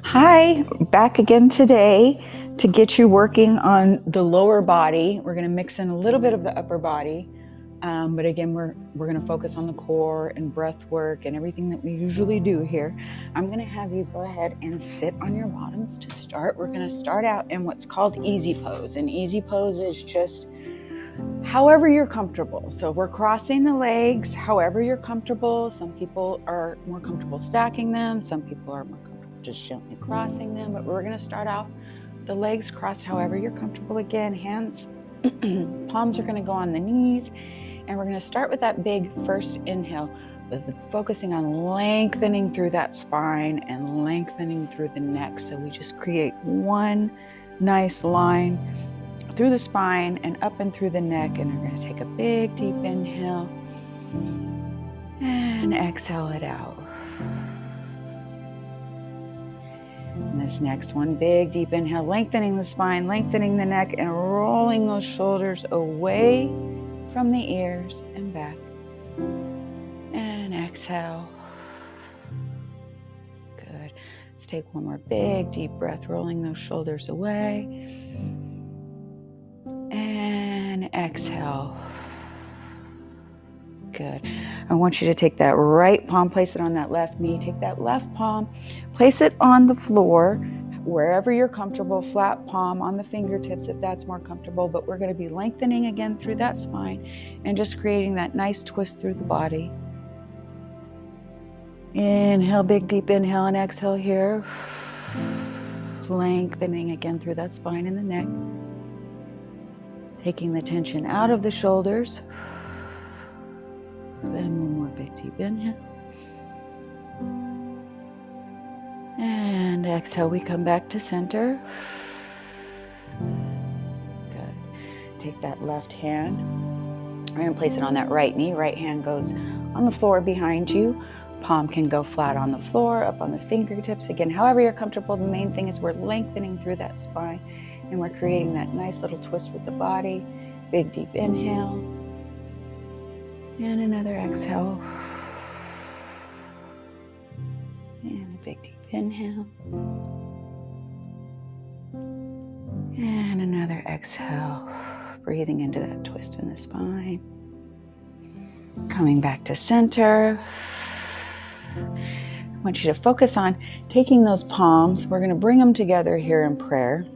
Hi, back again today to get you working on the lower body. We're going to mix in a little bit of the upper body, but again, we're going to focus on the core and breath work and everything that we usually do here. I'm going to have you go ahead and sit on your bottoms to start. We're going to start out in what's called easy pose, and easy pose is just however you're comfortable. So we're crossing the legs however you're comfortable. Some people are more comfortable stacking them. Some people are more comfortable just gently crossing them. But we're going to start off the legs crossed however you're comfortable. Again, hands, palms are going to go on the knees. And we're going to start with that big first inhale, with focusing on lengthening through that spine and lengthening through the neck. So we just create one nice line through the spine and up and through the neck. And we're going to take a big deep inhale and exhale it out. And this next one, big deep inhale, lengthening the spine, lengthening the neck, and rolling those shoulders away from the ears and back. And exhale. Good. Let's take one more big deep breath, rolling those shoulders away. And exhale. Good. I want you to take that right palm, place it on that left knee. Take that left palm, place it on the floor, wherever you're comfortable, flat palm on the fingertips if that's more comfortable. But we're going to be lengthening again through that spine and just creating that nice twist through the body. Inhale, big deep inhale, and exhale here. Lengthening again through that spine and the neck. Taking the tension out of the shoulders. Then one more big deep inhale. And exhale, we come back to center. Good. Take that left hand. We're going to place it on that right knee. Right hand goes on the floor behind you. Palm can go flat on the floor, up on the fingertips. Again, however you're comfortable. The main thing is we're lengthening through that spine and we're creating that nice little twist with the body. Big deep inhale. And another exhale. And a big deep inhale. And another exhale. Breathing into that twist in the spine. Coming back to center. I want you to focus on taking those palms. We're going to bring them together here in prayer.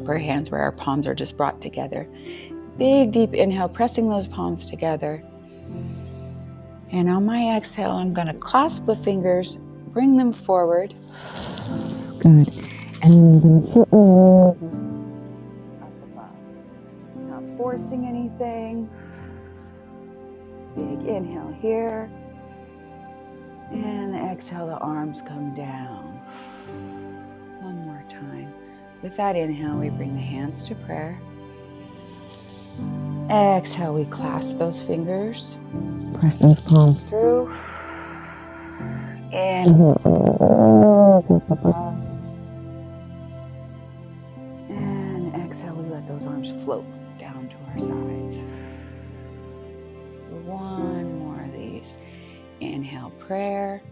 For hands where our palms are just brought together. Big deep inhale, pressing those palms together. And on my exhale, I'm going to clasp the fingers, bring them forward. Good. And up above. Not forcing anything. Big inhale here. And the exhale, the arms come down. One more time. With that inhale, we bring the hands to prayer. Exhale, we clasp those fingers. Press those palms through. Inhale. And exhale, we let those arms float down to our sides. One more of these. Inhale, prayer.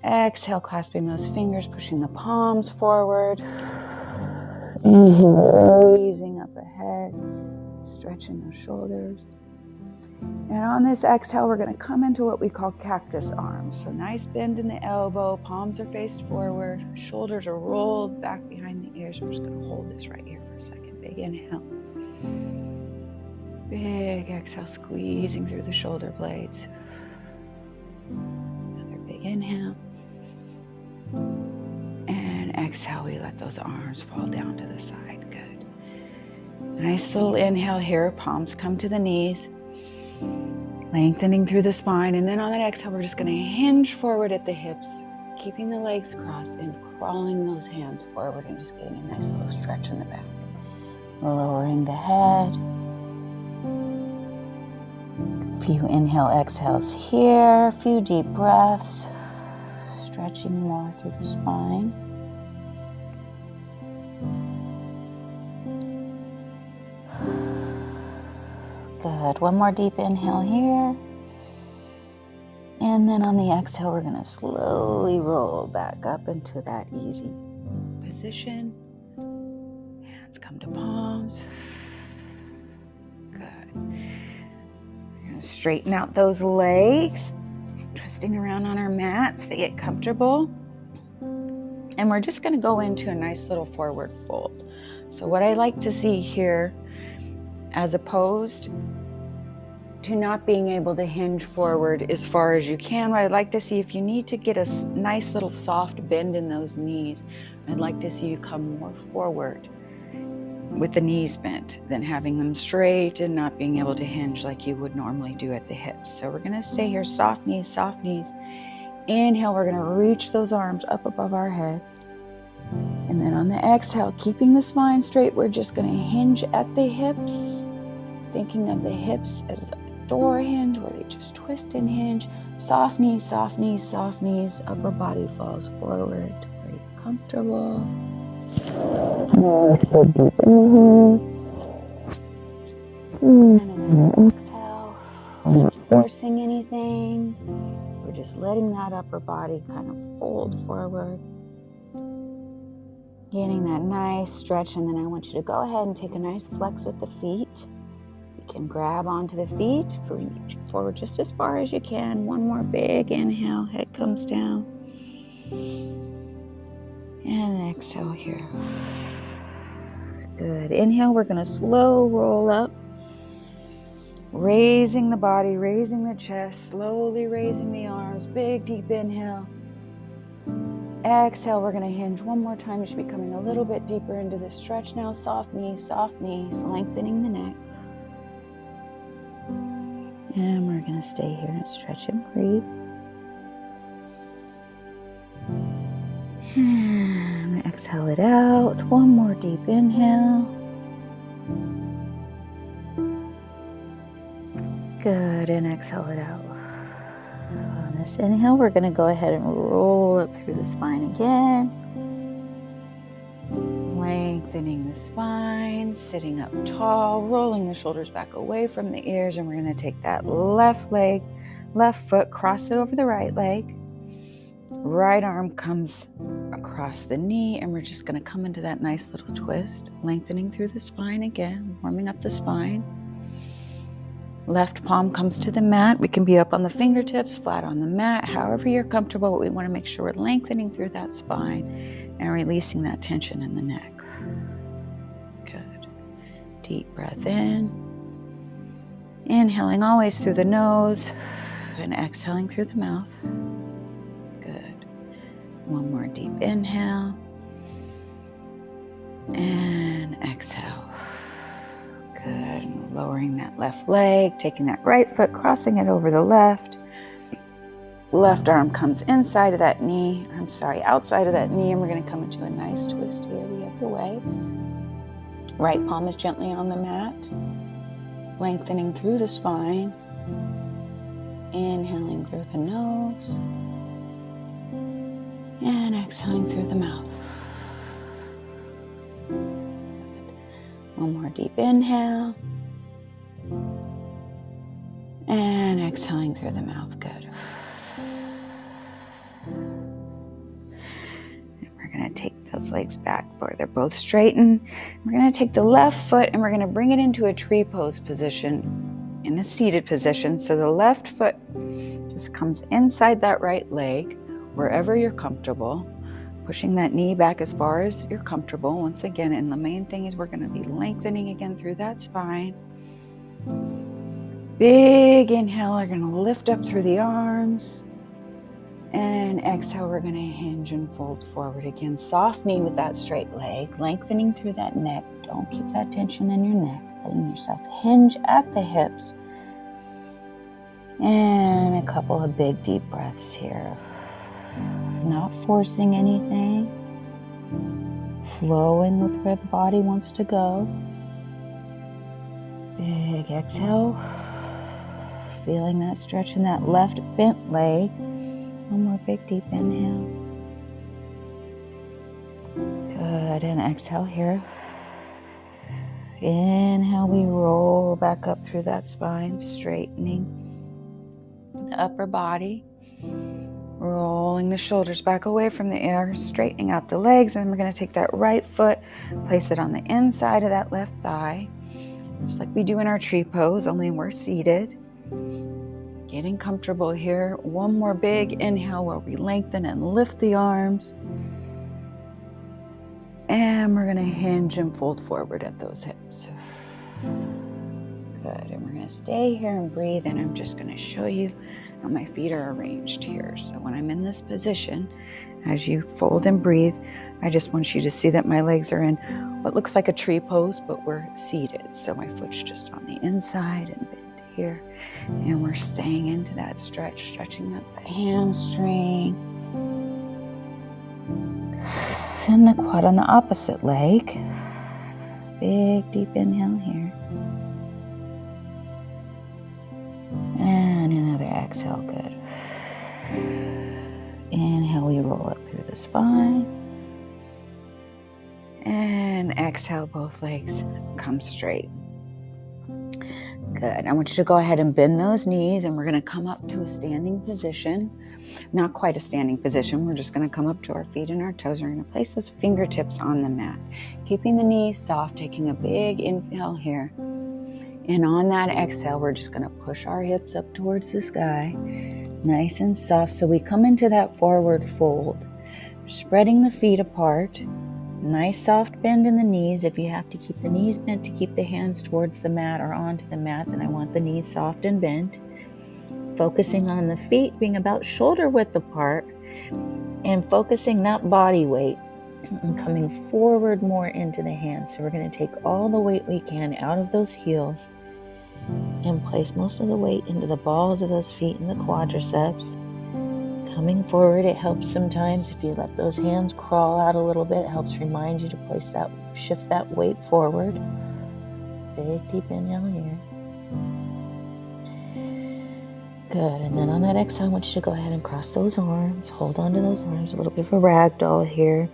Exhale, clasping those fingers, pushing the palms forward. Inhale, raising up ahead, stretching those shoulders. And on this exhale, we're going to come into what we call cactus arms. So nice bend in the elbow, palms are faced forward, shoulders are rolled back behind the ears. We're just going to hold this right here for a second. Big inhale. Big exhale, squeezing through the shoulder blades. Another big inhale. And exhale, we let those arms fall down to the side. Good. Nice little inhale here. Palms come to the knees. Lengthening through the spine. And then on that exhale, we're just going to hinge forward at the hips, keeping the legs crossed and crawling those hands forward and just getting a nice little stretch in the back. Lowering the head. A few inhale, exhales here. A few deep breaths. Stretching more through the spine. Good. One more deep inhale here. And then on the exhale, we're going to slowly roll back up into that easy position. Hands come to palms. Good. We're going to straighten out those legs, twisting around on our mats to get comfortable. And we're just going to go into a nice little forward fold. So what I like to see here, as opposed to not being able to hinge forward as far as you can, what I'd like to see, if you need to get a nice little soft bend in those knees, I'd like to see you come more forward with the knees bent than having them straight and not being able to hinge like you would normally do at the hips. So we're going to stay here, soft knees, soft knees. Inhale, we're going to reach those arms up above our head. And then on the exhale, keeping the spine straight, we're just going to hinge at the hips, thinking of the hips as a door hinge where they just twist and hinge. Soft knees, soft knees, soft knees. Upper body falls forward to where you're comfortable. And another exhale. We're not forcing anything. We're just letting that upper body kind of fold forward. Getting that nice stretch, and then I want you to go ahead and take a nice flex with the feet. You can grab onto the feet, reach forward just as far as you can. One more big inhale, head comes down. And exhale here. Good. Inhale, we're going to slow roll up. Raising the body, raising the chest, slowly raising the arms. Big, deep inhale. Exhale, we're going to hinge one more time. You should be coming a little bit deeper into the stretch now. Soft knees, lengthening the neck. And we're going to stay here and stretch and breathe. And exhale it out. One more deep inhale. Good, and exhale it out. On this inhale, we're going to go ahead and roll up through the spine again. Lengthening the spine, sitting up tall, rolling the shoulders back away from the ears, and we're going to take that left leg, left foot, cross it over the right leg. Right arm comes across the knee, and we're just going to come into that nice little twist, lengthening through the spine again, warming up the spine. Left palm comes to the mat. We can be up on the fingertips, flat on the mat, however you're comfortable, but we want to make sure we're lengthening through that spine and releasing that tension in the neck. Good. Deep breath in. Inhaling always through the nose and exhaling through the mouth. Good. One more deep inhale. And exhale. Good. Lowering that left leg, taking that right foot, crossing it over the left. Left arm comes inside of that knee. Outside of that knee, and we're going to come into a nice twist here the other way. Right palm is gently on the mat, lengthening through the spine. Inhaling through the nose and exhaling through the mouth. One more deep inhale. And exhaling through the mouth. Good. And we're going to take those legs back where they're both straightened. We're going to take the left foot and we're going to bring it into a tree pose position, in a seated position. So the left foot just comes inside that right leg, wherever you're comfortable. Pushing that knee back as far as you're comfortable once again, and the main thing is we're going to be lengthening again through that spine. Big inhale, we're going to lift up through the arms, and exhale, we're going to hinge and fold forward again. Soft knee with that straight leg, lengthening through that neck. Don't keep that tension in your neck, letting yourself hinge at the hips. And a couple of big deep breaths here. Not forcing anything, flowing with where the body wants to go. Big exhale, feeling that stretch in that left bent leg. One more big deep inhale. Good, and exhale here. Inhale, we roll back up through that spine, straightening the upper body. Rolling the shoulders back away from the air, straightening out the legs, and we're going to take that right foot, place it on the inside of that left thigh, just like we do in our tree pose, only we're seated. Getting comfortable here. One more big inhale where we lengthen and lift the arms. And we're going to hinge and fold forward at those hips. Good. And we're going to stay here and breathe. And I'm just going to show you how my feet are arranged here. So when I'm in this position, as you fold and breathe, I just want you to see that my legs are in what looks like a tree pose, but we're seated. So my foot's just on the inside and bent here. And we're staying into that stretch, stretching up the hamstring. And the quad on the opposite leg. Big deep inhale here. And another exhale, good. Inhale, we roll up through the spine. And exhale, both legs come straight. Good. I want you to go ahead and bend those knees, and we're going to come up to a standing position. Not quite a standing position. We're just going to come up to our feet and our toes. We're going to place those fingertips on the mat, keeping the knees soft, taking a big inhale here. And on that exhale, we're just going to push our hips up towards the sky, nice and soft. So we come into that forward fold, spreading the feet apart. Nice soft bend in the knees. If you have to keep the knees bent to keep the hands towards the mat or onto the mat, then I want the knees soft and bent. Focusing on the feet being about shoulder width apart and focusing that body weight and coming forward more into the hands. So we're going to take all the weight we can out of those heels and place most of the weight into the balls of those feet and the quadriceps. Coming forward, it helps sometimes if you let those hands crawl out a little bit. It helps remind you to shift that weight forward. Big deep inhale here. Good, and then on that exhale, I want you to go ahead and cross those arms. Hold on to those arms, a little bit of a ragdoll here.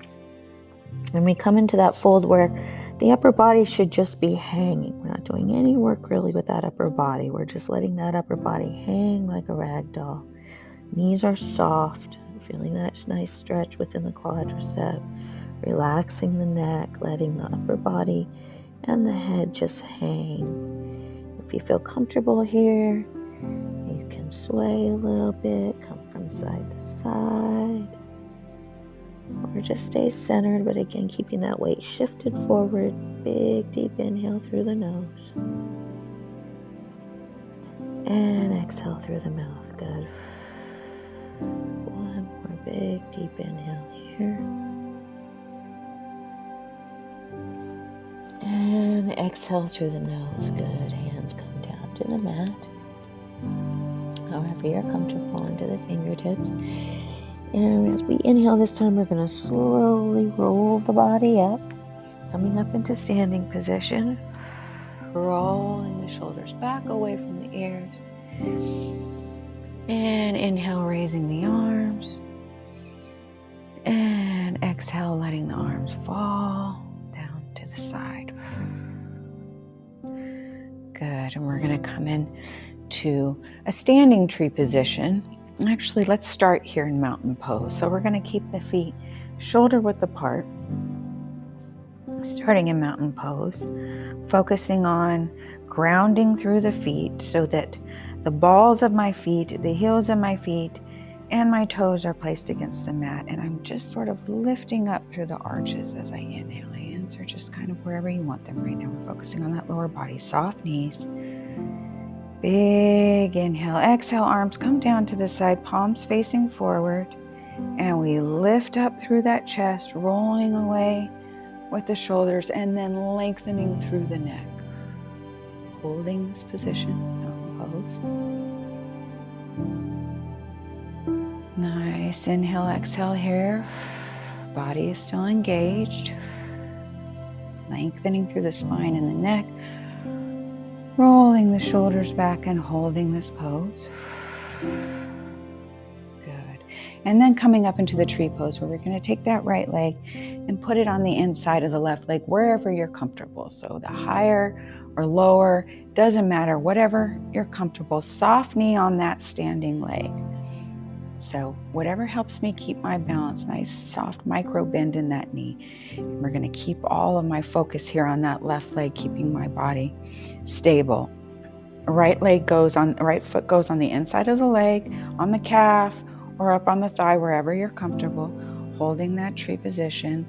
And we come into that fold where the upper body should just be hanging. We're not doing any work really with that upper body. We're just letting that upper body hang like a ragdoll. Knees are soft, feeling that nice stretch within the quadricep, relaxing the neck, letting the upper body and the head just hang. If you feel comfortable here, you can sway a little bit, come from side to side, or just stay centered, but again, keeping that weight shifted forward. Big deep inhale through the nose, and exhale through the mouth. Good. One more big deep inhale here. And exhale through the nose. Good. Hands come down to the mat. However you're comfortable, onto the fingertips. And as we inhale this time, we're going to slowly roll the body up. Coming up into standing position. Rolling the shoulders back away from the ears. And inhale, raising the arms. And exhale, letting the arms fall down to the side. Good. And we're going to come in to a standing tree position. Actually, let's start here in mountain pose. So we're going to keep the feet shoulder width apart. Starting in mountain pose, focusing on grounding through the feet so that the balls of my feet, the heels of my feet, and my toes are placed against the mat. And I'm just sort of lifting up through the arches as I inhale. Hands are just kind of wherever you want them right now. We're focusing on that lower body, soft knees. Big inhale. Exhale, arms come down to the side, palms facing forward. And we lift up through that chest, rolling away with the shoulders, and then lengthening through the neck. Holding this position, pose. Nice inhale, exhale here. Body is still engaged. Lengthening through the spine and the neck. Rolling the shoulders back and holding this pose. Good. And then coming up into the tree pose where we're going to take that right leg and put it on the inside of the left leg, wherever you're comfortable. So the higher or lower, doesn't matter, whatever you're comfortable. Soft knee on that standing leg. So whatever helps me keep my balance, nice soft micro bend in that knee. And we're going to keep all of my focus here on that left leg, keeping my body stable. Right foot goes on the inside of the leg, on the calf, or up on the thigh, wherever you're comfortable, holding that tree position.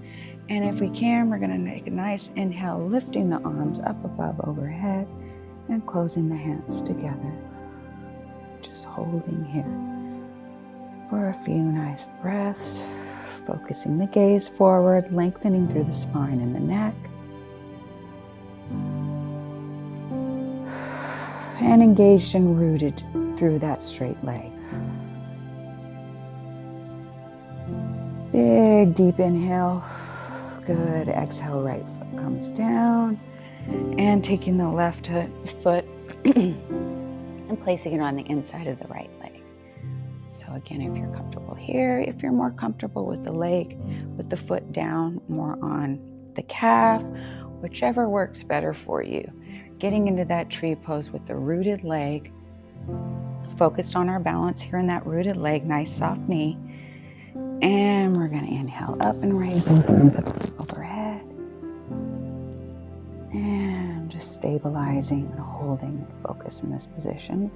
And if we can, we're going to make a nice inhale, lifting the arms up above overhead and closing the hands together. Just holding here for a few nice breaths, focusing the gaze forward, lengthening through the spine and the neck. And engaged and rooted through that straight leg. Big deep inhale. Good. Exhale, right foot comes down. And taking the left foot and placing it on the inside of the right leg. So again, if you're comfortable here, if you're more comfortable with the leg, with the foot down, more on the calf, whichever works better for you. Getting into that tree pose with the rooted leg, focused on our balance here in that rooted leg, nice soft knee. And we're going to inhale up and raise the arms up overhead. And just stabilizing and holding and focus in this position.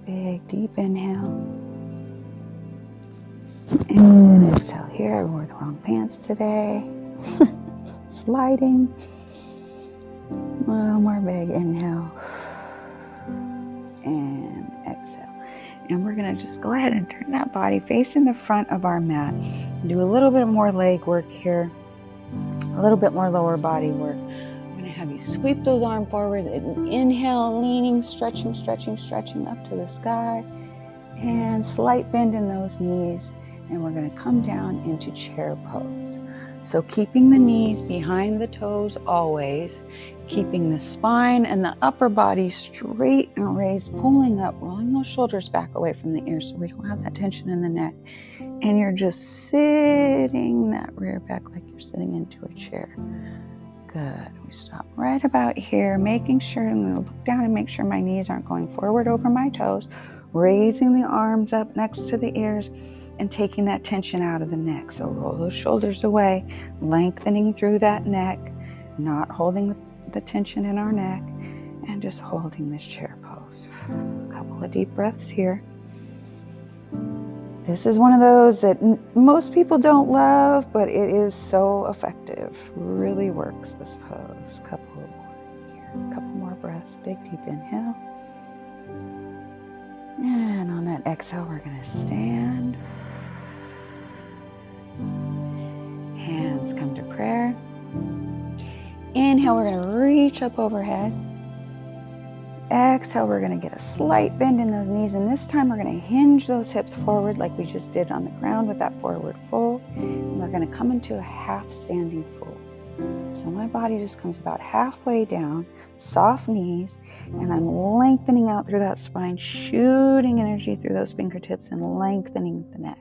Big deep inhale. And exhale here. I wore the wrong pants today. Sliding. One more big inhale. And exhale. And we're going to just go ahead and turn that body facing the front of our mat. Do a little bit more leg work here. A little bit more lower body work. I'm going to have you sweep those arms forward. Inhale, leaning, stretching up to the sky. And slight bend in those knees. And we're going to come down into chair pose. So keeping the knees behind the toes always, keeping the spine and the upper body straight and raised, pulling up, rolling those shoulders back away from the ears so we don't have that tension in the neck. And you're just sitting that rear back like you're sitting into a chair. Good. We stop right about here, making sure, I'm going to look down and make sure my knees aren't going forward over my toes, raising the arms up next to the ears, and taking that tension out of the neck. So roll those shoulders away, lengthening through that neck, not holding the tension in our neck, and just holding this chair pose. A couple of deep breaths here. This is one of those that most people don't love, but it is so effective. Really works, this pose. Couple more breaths. Big deep inhale. And on that exhale, we're going to stand. Hands come to prayer. Inhale, we're going to reach up overhead. Exhale, we're going to get a slight bend in those knees, and this time we're going to hinge those hips forward like we just did on the ground with that forward fold. And we're going to come into a half standing fold. So my body just comes about halfway down, soft knees, and I'm lengthening out through that spine, shooting energy through those fingertips and lengthening the neck.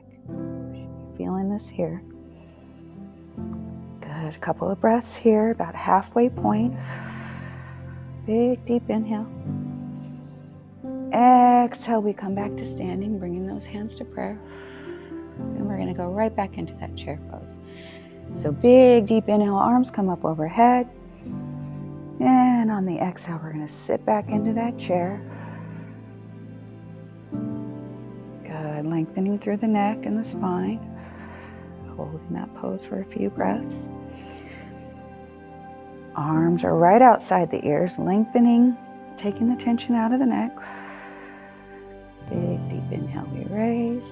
Feeling this here. Good. A couple of breaths here, about halfway point. Big deep inhale. Exhale, we come back to standing, bringing those hands to prayer. And we're going to go right back into that chair pose. So big deep inhale, arms come up overhead. And on the exhale, we're going to sit back into that chair. Good. Lengthening through the neck and the spine. Holding that pose for a few breaths. Arms are right outside the ears, lengthening, taking the tension out of the neck. Big deep inhale, we raise.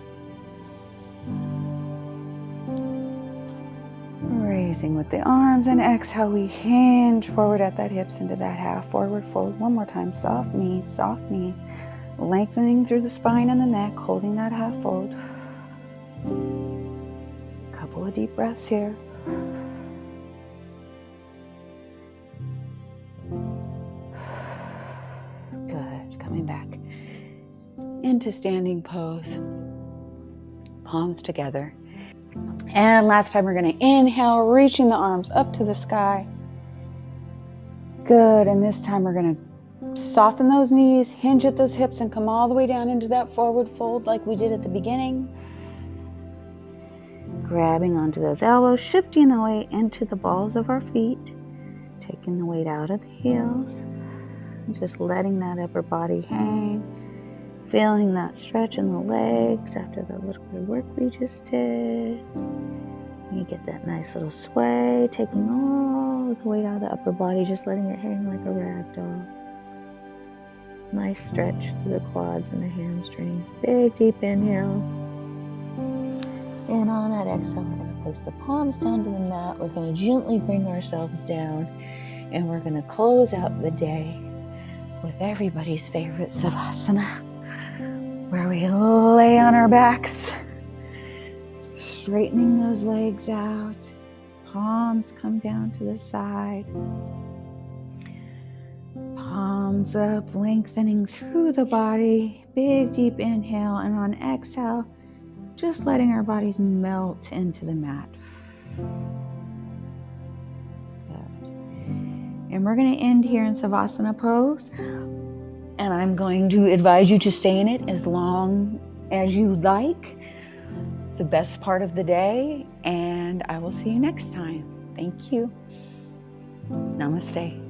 Raising with the arms, and exhale, we hinge forward at that hips into that half forward fold. One more time, soft knees, lengthening through the spine and the neck, holding that half fold. Couple of deep breaths here. Good. Coming back into standing pose. Palms together. And last time we're going to inhale, reaching the arms up to the sky. Good. And this time we're going to Soften those knees, hinge at those hips, and come all the way down into that forward fold like we did at the beginning. Grabbing onto those elbows, shifting the weight into the balls of our feet, taking the weight out of the heels, and just letting that upper body hang, feeling that stretch in the legs after the little bit of work we just did. You get that nice little sway, taking all the weight out of the upper body, just letting it hang like a rag doll. Nice stretch through the quads and the hamstrings. Big, deep inhale. And on that exhale, we're going to place the palms down to the mat. We're going to gently bring ourselves down. And we're going to close out the day with everybody's favorite Savasana, where we lay on our backs, straightening those legs out. Palms come down to the side. Palms up, lengthening through the body. Big, deep inhale. And on exhale, just letting our bodies melt into the mat. And we're going to end here in Savasana pose. And I'm going to advise you to stay in it as long as you like. It's the best part of the day. And I will see you next time. Thank you. Namaste.